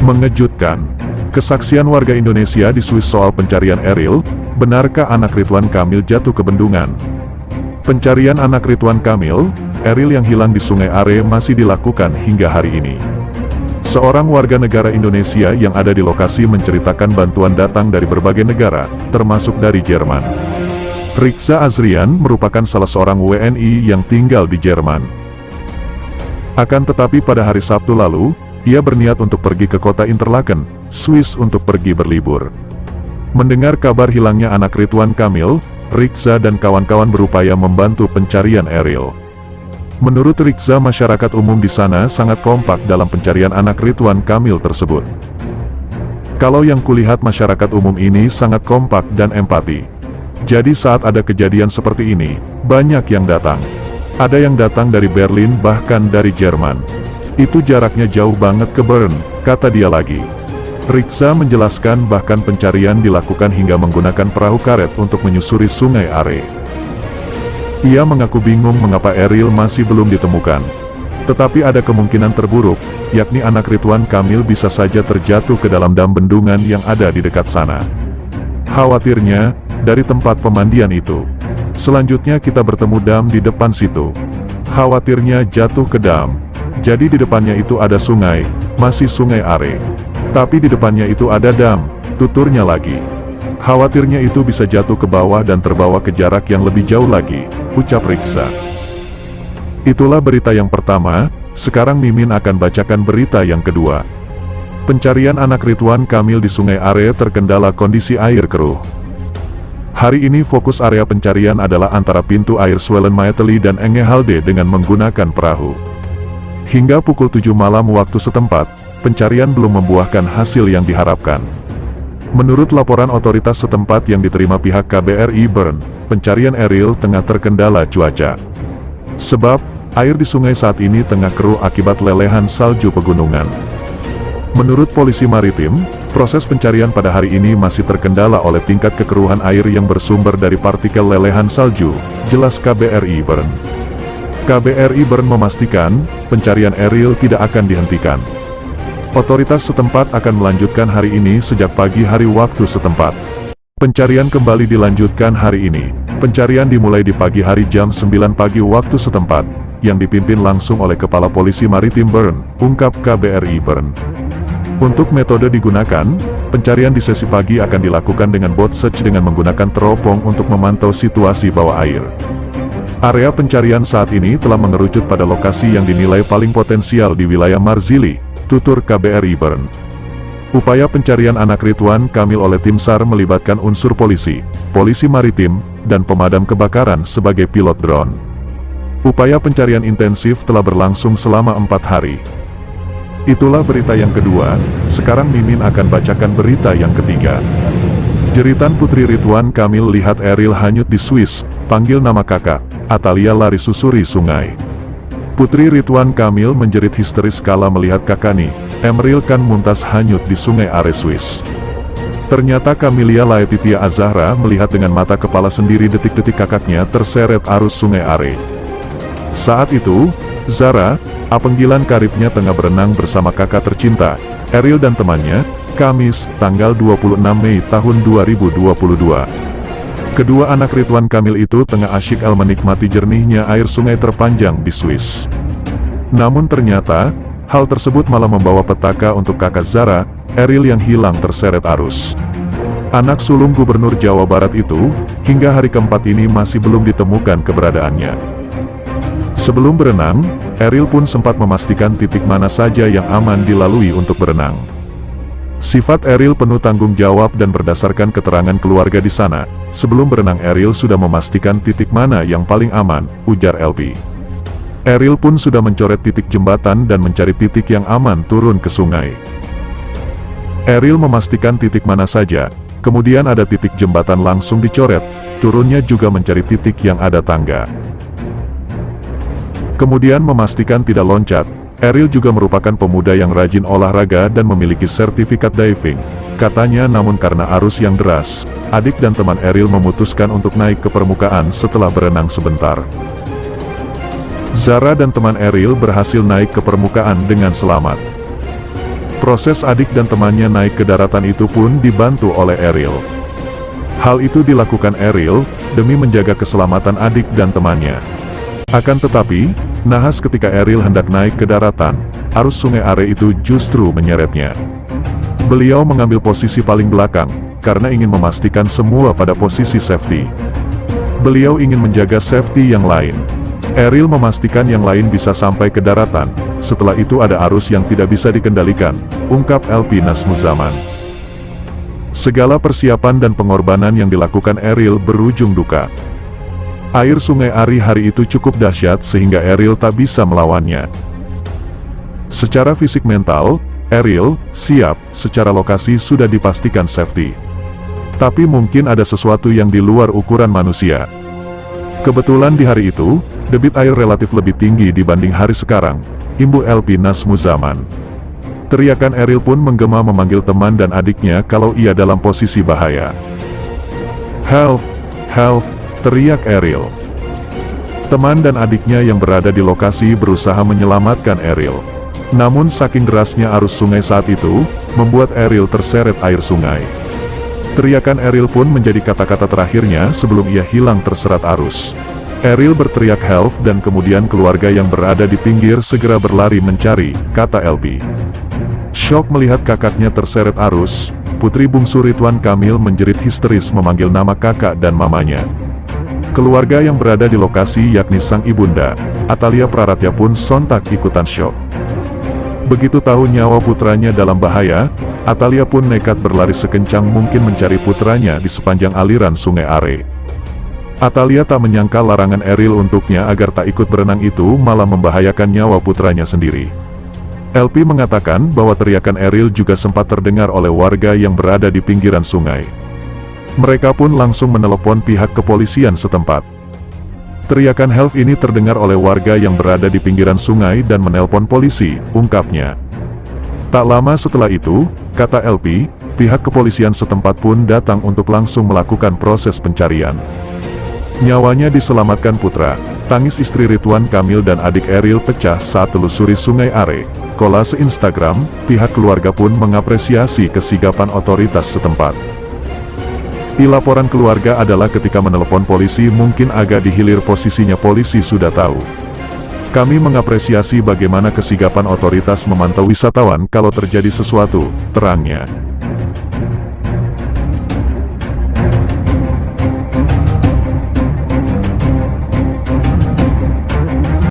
Mengejutkan. Kesaksian warga Indonesia di Swiss soal pencarian Eril, benarkah anak Ridwan Kamil jatuh ke bendungan? Pencarian anak Ridwan Kamil, Eril yang hilang di Sungai Are masih dilakukan hingga hari ini. Seorang warga negara Indonesia yang ada di lokasi menceritakan bantuan datang dari berbagai negara, termasuk dari Jerman. Rikza Azrian merupakan salah seorang WNI yang tinggal di Jerman. Akan tetapi pada hari Sabtu lalu, ia berniat untuk pergi ke kota Interlaken, Swiss untuk pergi berlibur. Mendengar kabar hilangnya anak Ridwan Kamil, Rikza dan kawan-kawan berupaya membantu pencarian Eril. Menurut Rikza, masyarakat umum di sana sangat kompak dalam pencarian anak Ridwan Kamil tersebut. Kalau yang kulihat masyarakat umum ini sangat kompak dan empati. Jadi saat ada kejadian seperti ini, banyak yang datang. Ada yang datang dari Berlin bahkan dari Jerman. Itu jaraknya jauh banget ke Bern, kata dia lagi. Rikza menjelaskan bahkan pencarian dilakukan hingga menggunakan perahu karet untuk menyusuri Sungai Are. Ia mengaku bingung mengapa Eril masih belum ditemukan. Tetapi ada kemungkinan terburuk, yakni anak Ridwan Kamil bisa saja terjatuh ke dalam dam bendungan yang ada di dekat sana. Khawatirnya, dari tempat pemandian itu. Selanjutnya kita bertemu dam di depan situ. Khawatirnya jatuh ke dam. Jadi di depannya itu ada sungai, masih Sungai Are. Tapi di depannya itu ada dam, tuturnya lagi. Khawatirnya itu bisa jatuh ke bawah dan terbawa ke jarak yang lebih jauh lagi, ucap Rikza. Itulah berita yang pertama, sekarang Mimin akan bacakan berita yang kedua. Pencarian anak Ridwan Kamil di Sungai Are terkendala kondisi air keruh. Hari ini fokus area pencarian adalah antara pintu air Swellen Maeteli dan Engehalde dengan menggunakan perahu. Hingga pukul 7 malam waktu setempat, pencarian belum membuahkan hasil yang diharapkan. Menurut laporan otoritas setempat yang diterima pihak KBRI Bern, pencarian Eril tengah terkendala cuaca. Sebab, air di sungai saat ini tengah keruh akibat lelehan salju pegunungan. Menurut polisi maritim, proses pencarian pada hari ini masih terkendala oleh tingkat kekeruhan air yang bersumber dari partikel lelehan salju, jelas KBRI Bern. KBRI Bern memastikan, pencarian Eril tidak akan dihentikan. Otoritas setempat akan melanjutkan hari ini sejak pagi hari waktu setempat. Pencarian kembali dilanjutkan hari ini. Pencarian dimulai di pagi hari jam 9 pagi waktu setempat, yang dipimpin langsung oleh Kepala Polisi Maritim Bern, ungkap KBRI Bern. Untuk metode digunakan, pencarian di sesi pagi akan dilakukan dengan boat search dengan menggunakan teropong untuk memantau situasi bawah air. Area pencarian saat ini telah mengerucut pada lokasi yang dinilai paling potensial di wilayah Marzili, tutur KBRI Bern. Upaya pencarian anak Ridwan Kamil oleh tim SAR melibatkan unsur polisi, polisi maritim, dan pemadam kebakaran sebagai pilot drone. Upaya pencarian intensif telah berlangsung selama 4 hari. Itulah berita yang kedua, sekarang Mimin akan bacakan berita yang ketiga. Jeritan Putri Ridwan Kamil lihat Eril hanyut di Swiss, panggil nama kakak, Atalia lari susuri sungai. Putri Ridwan Kamil menjerit histeris kala melihat kakani, Emril Khan Mumtaz hanyut di Sungai Are Swiss. Ternyata Kamilia Laetitia Azahra melihat dengan mata kepala sendiri detik-detik kakaknya terseret arus Sungai Are. Saat itu, Zara, panggilan karibnya tengah berenang bersama kakak tercinta, Eril dan temannya, Kamis, tanggal 26 Mei tahun 2022. Kedua anak Ridwan Kamil itu tengah asyik menikmati jernihnya air sungai terpanjang di Swiss. Namun ternyata, hal tersebut malah membawa petaka untuk kakak Zara, Eril yang hilang terseret arus. Anak sulung Gubernur Jawa Barat itu, hingga hari keempat ini masih belum ditemukan keberadaannya. Sebelum berenang, Eril pun sempat memastikan titik mana saja yang aman dilalui untuk berenang. Sifat Eril penuh tanggung jawab dan berdasarkan keterangan keluarga di sana, sebelum berenang Eril sudah memastikan titik mana yang paling aman, ujar LP. Eril pun sudah mencoret titik jembatan dan mencari titik yang aman turun ke sungai. Eril memastikan titik mana saja, kemudian ada titik jembatan langsung dicoret, turunnya juga mencari titik yang ada tangga. Kemudian memastikan tidak loncat. Eril juga merupakan pemuda yang rajin olahraga dan memiliki sertifikat diving, katanya. Namun karena arus yang deras, adik dan teman Eril memutuskan untuk naik ke permukaan setelah berenang sebentar. Zara dan teman Eril berhasil naik ke permukaan dengan selamat. Proses adik dan temannya naik ke daratan itu pun dibantu oleh Ariel. Hal itu dilakukan Ariel demi menjaga keselamatan adik dan temannya. Akan tetapi, nahas ketika Ariel hendak naik ke daratan, arus Sungai Are itu justru menyeretnya. Beliau mengambil posisi paling belakang, karena ingin memastikan semua pada posisi safety. Beliau ingin menjaga safety yang lain. Ariel memastikan yang lain bisa sampai ke daratan. Setelah itu ada arus yang tidak bisa dikendalikan, ungkap LP Nazmuzaman. Segala persiapan dan pengorbanan yang dilakukan Ariel berujung duka. Air Sungai Are hari itu cukup dahsyat sehingga Ariel tak bisa melawannya. Secara fisik mental, Ariel siap, secara lokasi sudah dipastikan safety. Tapi mungkin ada sesuatu yang di luar ukuran manusia. Kebetulan di hari itu, debit air relatif lebih tinggi dibanding hari sekarang, imbu LP Nazmuzaman. Teriakan Ariel pun menggema memanggil teman dan adiknya kalau ia dalam posisi bahaya. "Help! Help!" teriak Ariel. Teman dan adiknya yang berada di lokasi berusaha menyelamatkan Ariel. Namun saking derasnya arus sungai saat itu, membuat Ariel terseret air sungai. Teriakan Ariel pun menjadi kata-kata terakhirnya sebelum ia hilang terserat arus. Ariel berteriak help dan kemudian keluarga yang berada di pinggir segera berlari mencari, kata LP. Syok melihat kakaknya terseret arus, putri bungsu Ridwan Kamil menjerit histeris memanggil nama kakak dan mamanya. Keluarga yang berada di lokasi yakni sang ibunda, Atalia Praratya pun sontak ikutan syok. Begitu tahu nyawa putranya dalam bahaya, Atalia pun nekat berlari sekencang mungkin mencari putranya di sepanjang aliran Sungai Are. Atalia tak menyangka larangan Ariel untuknya agar tak ikut berenang itu malah membahayakan nyawa putranya sendiri. LP mengatakan bahwa teriakan Ariel juga sempat terdengar oleh warga yang berada di pinggiran sungai. Mereka pun langsung menelepon pihak kepolisian setempat. Teriakan help ini terdengar oleh warga yang berada di pinggiran sungai dan menelpon polisi, ungkapnya. Tak lama setelah itu, kata LP, pihak kepolisian setempat pun datang untuk langsung melakukan proses pencarian. Nyawanya diselamatkan putra, tangis istri Ridwan Kamil dan adik Ariel pecah saat telusuri Sungai Are. Kolase Instagram, pihak keluarga pun mengapresiasi kesigapan otoritas setempat. Di laporan keluarga adalah ketika menelepon polisi mungkin agak dihilir posisinya polisi sudah tahu. Kami mengapresiasi bagaimana kesigapan otoritas memantau wisatawan kalau terjadi sesuatu, terangnya.